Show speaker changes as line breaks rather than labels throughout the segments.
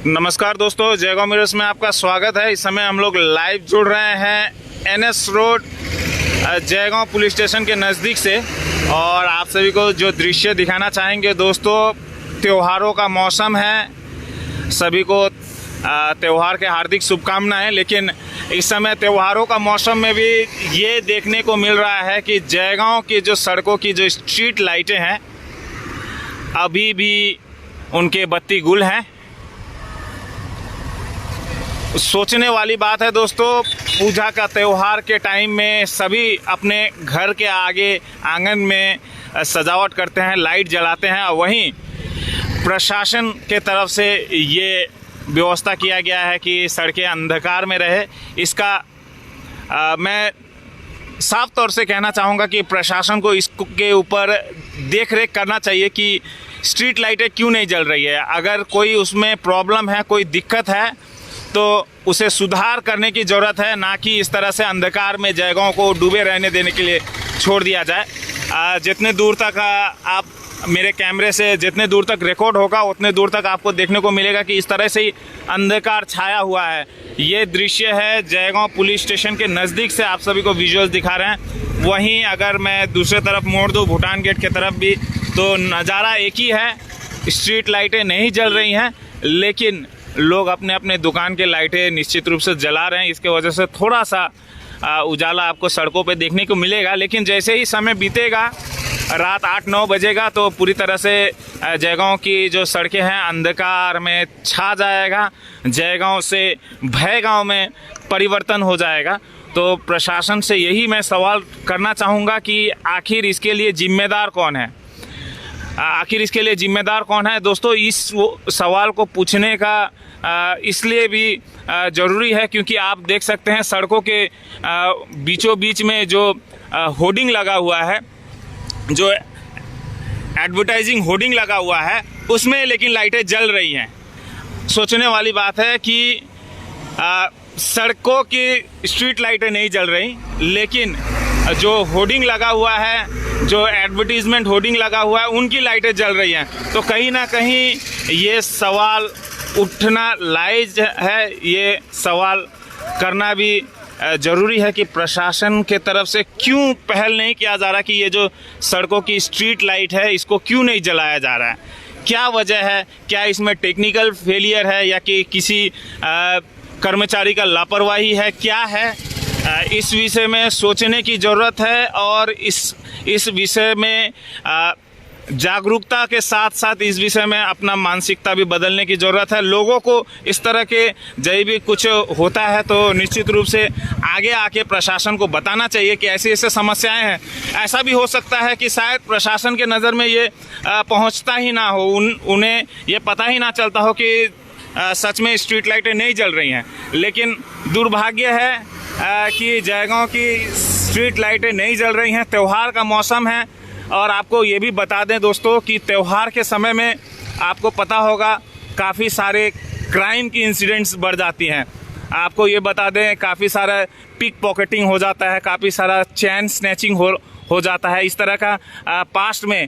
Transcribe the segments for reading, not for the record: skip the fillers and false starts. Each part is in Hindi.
नमस्कार दोस्तों, जयगांव मिरर्स में आपका स्वागत है। इस समय हम लोग लाइव जुड़ रहे हैं NS road Jaigaon police station के नज़दीक से और आप सभी को जो दृश्य दिखाना चाहेंगे दोस्तों, त्योहारों का मौसम है। सभी को त्यौहार के हार्दिक शुभकामनाएं। लेकिन इस समय त्योहारों का मौसम में भी ये देखने को मिल रहा है कि जयगांव की जो सड़कों की जो स्ट्रीट लाइटें हैं अभी भी उनके बत्ती गुल हैं। सोचने वाली बात है दोस्तों, पूजा का त्यौहार के टाइम में सभी अपने घर के आगे आंगन में सजावट करते हैं, लाइट जलाते हैं और वहीं प्रशासन के तरफ से ये व्यवस्था किया गया है कि सड़कें अंधकार में रहे। इसका मैं साफ तौर से कहना चाहूँगा कि प्रशासन को इसके ऊपर देख रेख करना चाहिए कि स्ट्रीट लाइटें क्यों नहीं जल रही है। अगर कोई उसमें प्रॉब्लम है, कोई दिक्कत है तो उसे सुधार करने की ज़रूरत है, ना कि इस तरह से अंधकार में जयगांव को डूबे रहने देने के लिए छोड़ दिया जाए। जितने दूर तक आप मेरे कैमरे से जितने दूर तक रिकॉर्ड होगा उतने दूर तक आपको देखने को मिलेगा कि इस तरह से ही अंधकार छाया हुआ है। ये दृश्य है जयगांव पुलिस स्टेशन के नज़दीक से, आप सभी को विजुअल्स दिखा रहे हैं। वहीं अगर मैं दूसरे तरफ मोड़ दूँ भूटान गेट की तरफ भी, तो नज़ारा एक ही है। स्ट्रीट लाइटें नहीं जल रही हैं, लेकिन लोग अपने अपने दुकान के लाइटें निश्चित रूप से जला रहे हैं। इसके वजह से थोड़ा सा उजाला आपको सड़कों पे देखने को मिलेगा। लेकिन जैसे ही समय बीतेगा, रात 8-9 बजेगा, तो पूरी तरह से जयगांव की जो सड़कें हैं अंधकार में छा जाएगा। जयगांव से भयगांव में परिवर्तन हो जाएगा। तो प्रशासन से यही मैं सवाल करना चाहूँगा कि आखिर इसके लिए जिम्मेदार कौन है। इसके लिए जिम्मेदार कौन है दोस्तों? इस सवाल को पूछने का इसलिए भी ज़रूरी है क्योंकि आप देख सकते हैं सड़कों के बीचों बीच में जो होर्डिंग लगा हुआ है, जो एडवर्टाइजिंग होर्डिंग लगा हुआ है, उसमें लेकिन लाइटें जल रही हैं। सोचने वाली बात है कि सड़कों की स्ट्रीट लाइटें नहीं जल रही, लेकिन जो होर्डिंग लगा हुआ है, जो एडवर्टीजमेंट होर्डिंग लगा हुआ है, उनकी लाइटें जल रही हैं। तो कहीं ना कहीं ये सवाल उठना लायक है। ये सवाल करना भी ज़रूरी है कि प्रशासन के तरफ से क्यों पहल नहीं किया जा रहा कि ये जो सड़कों की स्ट्रीट लाइट है इसको क्यों नहीं जलाया जा रहा है। क्या वजह है? क्या इसमें टेक्निकल फेलियर है या कि किसी कर्मचारी का लापरवाही है? क्या है? इस विषय में सोचने की ज़रूरत है और इस विषय में जागरूकता के साथ साथ इस विषय में अपना मानसिकता भी बदलने की ज़रूरत है। लोगों को इस तरह के जब भी कुछ होता है तो निश्चित रूप से आगे आके प्रशासन को बताना चाहिए कि ऐसी ऐसी समस्याएं हैं। ऐसा भी हो सकता है कि शायद प्रशासन के नज़र में ये पहुंचता ही ना हो, उन्हें ये पता ही ना चलता हो कि सच में स्ट्रीट लाइटें नहीं जल रही हैं। लेकिन दुर्भाग्य है कि जयगांव की स्ट्रीट लाइटें नहीं जल रही हैं। त्यौहार का मौसम है और आपको ये भी बता दें दोस्तों कि त्यौहार के समय में आपको पता होगा काफ़ी सारे क्राइम की इंसिडेंट्स बढ़ जाती हैं। आपको ये बता दें काफ़ी सारा पिक पॉकेटिंग हो जाता है, काफ़ी सारा चैन स्नैचिंग हो जाता है। इस तरह का पास्ट में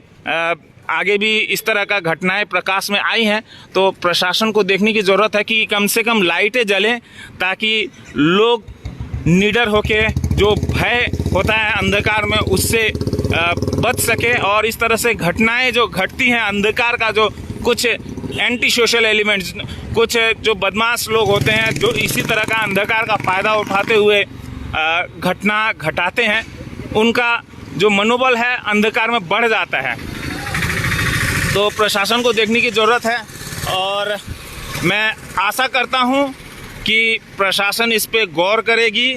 आगे भी इस तरह का घटनाएं प्रकाश में आई हैं। तो प्रशासन को देखने की ज़रूरत है कि कम से कम लाइटें जलें ताकि लोग निडर होके जो भय होता है अंधकार में उससे बच सके। और इस तरह से घटनाएं जो घटती हैं अंधकार का, जो कुछ एंटी सोशल एलिमेंट्स, कुछ जो बदमाश लोग होते हैं जो इसी तरह का अंधकार का फ़ायदा उठाते हुए घटना घटाते हैं, उनका जो मनोबल है अंधकार में बढ़ जाता है। तो प्रशासन को देखने की ज़रूरत है और मैं आशा करता हूँ कि प्रशासन इस पे गौर करेगी।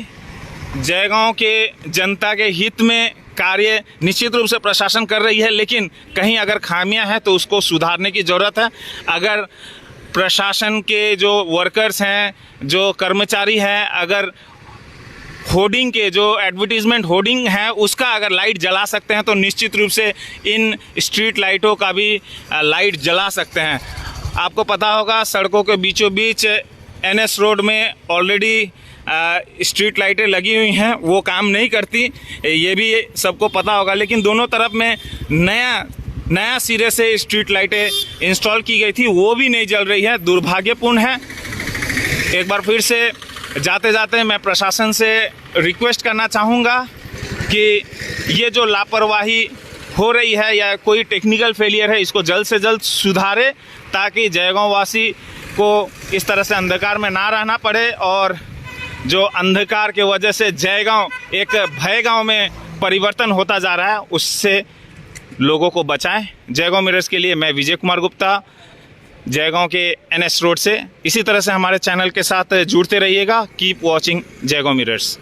जयगांव के जनता के हित में कार्य निश्चित रूप से प्रशासन कर रही है, लेकिन कहीं अगर खामियां हैं तो उसको सुधारने की ज़रूरत है। अगर प्रशासन के जो वर्कर्स हैं, जो कर्मचारी हैं, अगर होर्डिंग के जो एडवर्टीजमेंट होर्डिंग है उसका अगर लाइट जला सकते हैं तो निश्चित रूप से इन स्ट्रीट लाइटों का भी लाइट जला सकते हैं। आपको पता होगा सड़कों के बीचों बीच NS रोड में ऑलरेडी स्ट्रीट लाइटें लगी हुई हैं, वो काम नहीं करती, ये भी सबको पता होगा। लेकिन दोनों तरफ में नया नया सिरे से स्ट्रीट लाइटें इंस्टॉल की गई थी वो भी नहीं जल रही है, दुर्भाग्यपूर्ण है। एक बार फिर से जाते जाते मैं प्रशासन से रिक्वेस्ट करना चाहूँगा कि ये जो लापरवाही हो रही है या कोई टेक्निकल फेलियर है, इसको जल्द से जल्द सुधारे ताकि जयगांव वासी को इस तरह से अंधकार में ना रहना पड़े और जो अंधकार के वजह से जयगांव एक भय गांव में परिवर्तन होता जा रहा है उससे लोगों को बचाएं। जयगांव मिरर्स के लिए मैं विजय कुमार गुप्ता, जयगांव के NS रोड से। इसी तरह से हमारे चैनल के साथ जुड़ते रहिएगा। Keep watching Jaigaon mirrors.